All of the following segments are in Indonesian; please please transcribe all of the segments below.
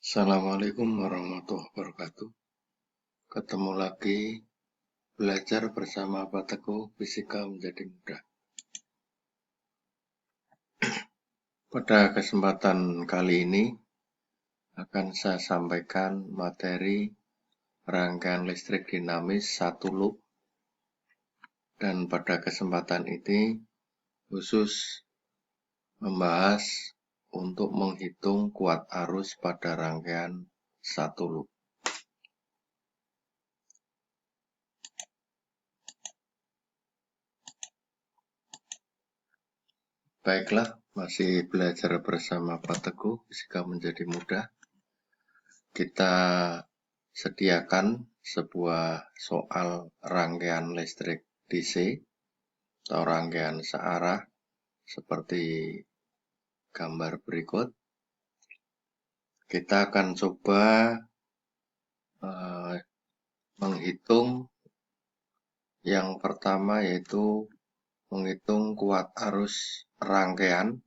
Assalamualaikum warahmatullahi wabarakatuh. Ketemu lagi belajar bersama Pak Teguh, fisika menjadi mudah. Pada kesempatan kali ini akan saya sampaikan materi rangkaian listrik dinamis satu loop, dan pada kesempatan ini khusus membahas untuk menghitung kuat arus pada rangkaian satu loop. Baiklah, masih belajar bersama Pak Teguh, fisika menjadi mudah. Kita sediakan sebuah soal rangkaian listrik DC atau rangkaian searah seperti gambar berikut. Kita akan coba menghitung yang pertama, yaitu menghitung kuat arus rangkaian.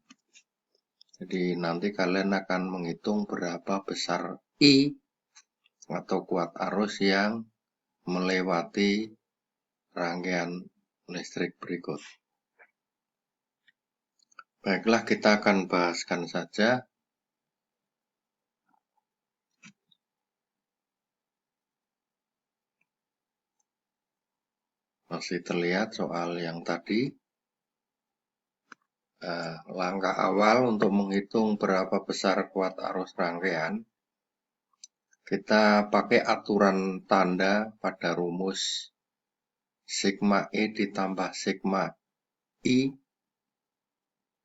Jadi nanti kalian akan menghitung berapa besar I atau kuat arus yang melewati rangkaian listrik berikut. Baiklah, kita akan bahaskan saja. Masih terlihat soal yang tadi. Langkah awal untuk menghitung berapa besar kuat arus rangkaian, kita pakai aturan tanda pada rumus sigma E ditambah sigma I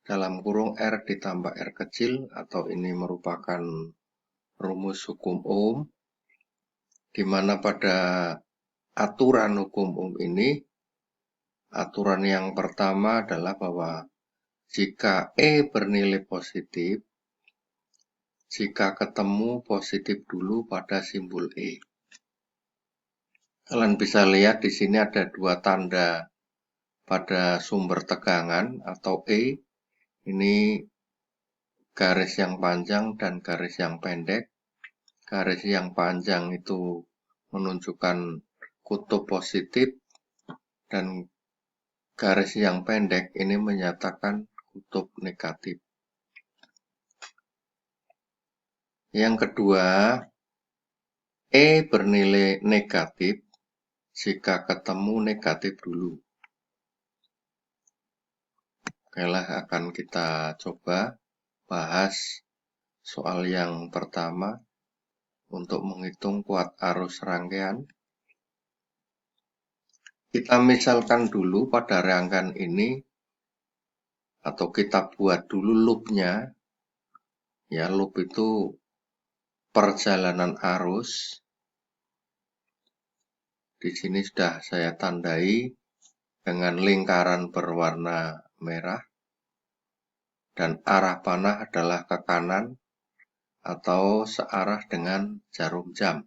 dalam kurung R ditambah R kecil, atau ini merupakan rumus hukum Ohm, di mana pada aturan hukum Ohm ini, aturan yang pertama adalah bahwa jika E bernilai positif, jika ketemu positif dulu pada simbol E. Kalian bisa lihat di sini ada dua tanda pada sumber tegangan atau E. Ini garis yang panjang dan garis yang pendek. Garis yang panjang itu menunjukkan kutub positif, dan garis yang pendek ini menyatakan kutub negatif. Yang kedua, E bernilai negatif jika ketemu negatif dulu. Okelah, akan kita coba bahas soal yang pertama untuk menghitung kuat arus rangkaian. Kita misalkan dulu pada rangkaian ini, atau kita buat dulu loopnya. Ya, loop itu perjalanan arus. Di sini sudah saya tandai dengan lingkaran berwarna merah, dan arah panah adalah ke kanan atau searah dengan jarum jam.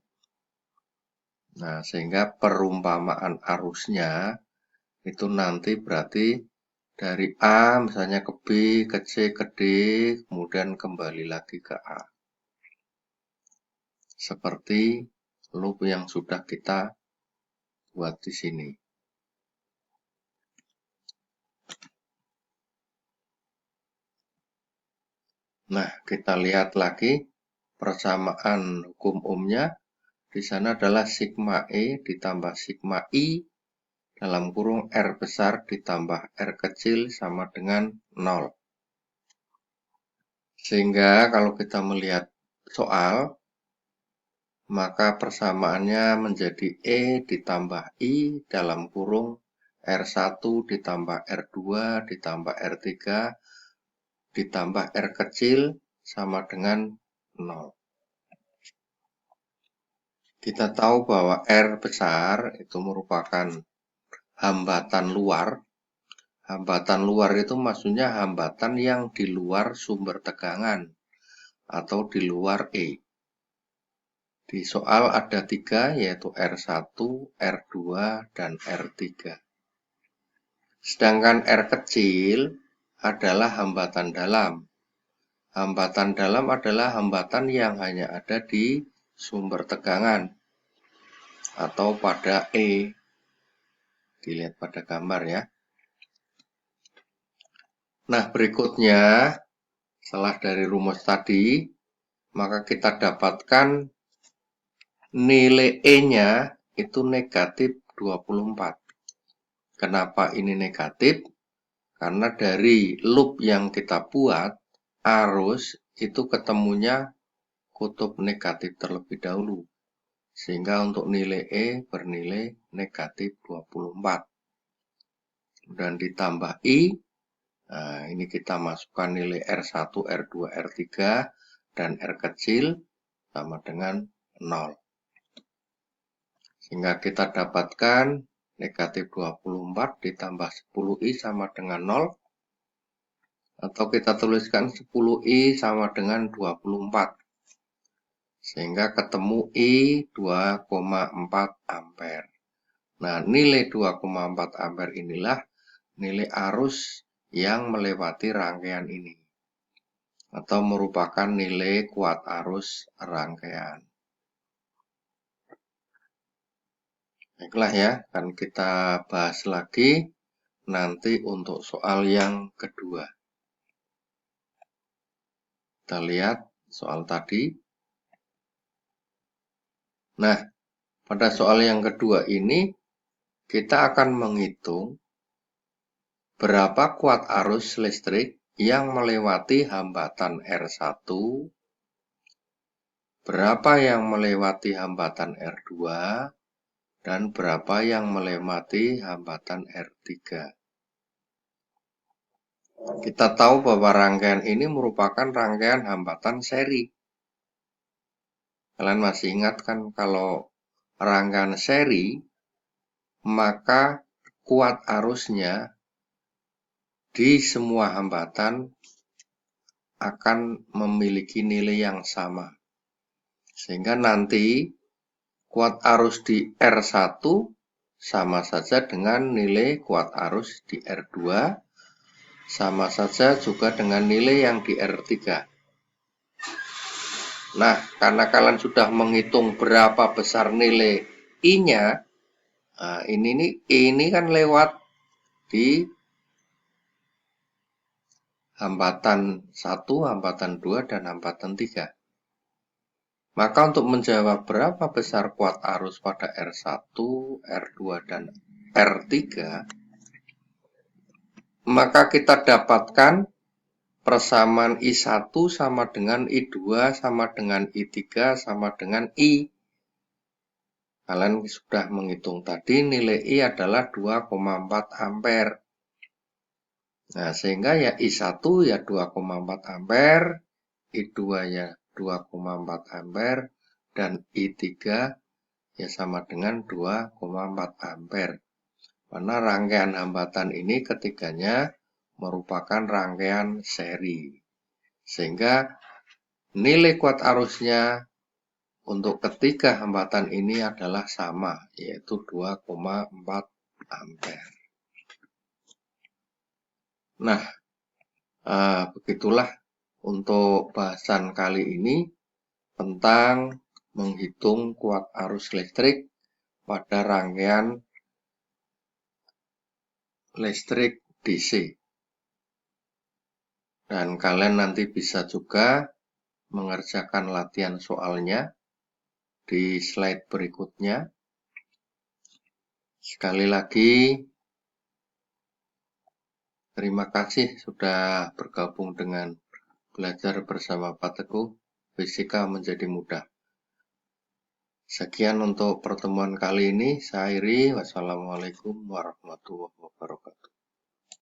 Nah, sehingga perumpamaan arusnya itu nanti berarti dari A misalnya ke B, ke C, ke D, kemudian kembali lagi ke A. Seperti loop yang sudah kita buat di sini. Nah, kita lihat lagi persamaan hukum Ohmnya. Di sana adalah sigma E ditambah sigma I dalam kurung R besar ditambah R kecil sama dengan 0. Sehingga kalau kita melihat soal, maka persamaannya menjadi E ditambah I dalam kurung R1 ditambah R2 ditambah R3 ditambah R kecil sama dengan 0. Kita tahu bahwa R besar itu merupakan hambatan luar. Hambatan luar itu maksudnya hambatan yang di luar sumber tegangan atau di luar E. Di soal ada 3, yaitu R1, R2, dan R3. Sedangkan R kecil adalah hambatan dalam. Hambatan dalam adalah hambatan yang hanya ada di sumber tegangan atau pada E. Dilihat pada gambar ya. Nah, berikutnya setelah dari rumus tadi, maka kita dapatkan nilai E-nya itu negatif 24. Kenapa ini negatif? Karena dari loop yang kita buat, arus itu ketemunya kutub negatif terlebih dahulu. Sehingga untuk nilai E bernilai negatif 24. Dan ditambah I, nah ini kita masukkan nilai R1, R2, R3, dan R kecil sama dengan 0. Sehingga kita dapatkan negatif 24 ditambah 10I sama dengan 0. Atau kita tuliskan 10I sama dengan 24. Sehingga ketemu I 2,4 ampere. Nah, nilai 2,4 ampere inilah nilai arus yang melewati rangkaian ini. Atau merupakan nilai kuat arus rangkaian. Baiklah ya, akan kita bahas lagi nanti untuk soal yang kedua. Kita lihat soal tadi. Nah, pada soal yang kedua ini, kita akan menghitung berapa kuat arus listrik yang melewati hambatan R1, berapa yang melewati hambatan R2, dan berapa yang melewati hambatan R3. Kita tahu bahwa rangkaian ini merupakan rangkaian hambatan seri. Kalian masih ingat kan kalau rangkaian seri, maka kuat arusnya di semua hambatan akan memiliki nilai yang sama. Sehingga nanti kuat arus di R1 sama saja dengan nilai kuat arus di R2, sama saja juga dengan nilai yang di R3. Nah, karena kalian sudah menghitung berapa besar nilai I-nya, nah ini kan lewat di hambatan 1, hambatan 2, dan hambatan 3. Maka untuk menjawab berapa besar kuat arus pada R1, R2, dan R3, maka kita dapatkan persamaan I1 sama dengan I2 sama dengan I3 sama dengan I. Kalian sudah menghitung tadi nilai I adalah 2,4 ampere. Nah, sehingga ya I1 ya 2,4 ampere, I2 ya 2,4 ampere, dan I3 ya sama dengan 2,4 ampere. Karena rangkaian hambatan ini ketiganya merupakan rangkaian seri. Sehingga nilai kuat arusnya untuk ketiga hambatan ini adalah sama, yaitu 2,4 ampere. Nah, begitulah untuk bahasan kali ini tentang menghitung kuat arus listrik pada rangkaian listrik DC. Dan kalian nanti bisa juga mengerjakan latihan soalnya di slide berikutnya. Sekali lagi, terima kasih sudah bergabung dengan Belajar Bersama Pak Teguh, Fisika Menjadi Mudah. Sekian untuk pertemuan kali ini. Saya akhiri. Wassalamualaikum warahmatullahi wabarakatuh.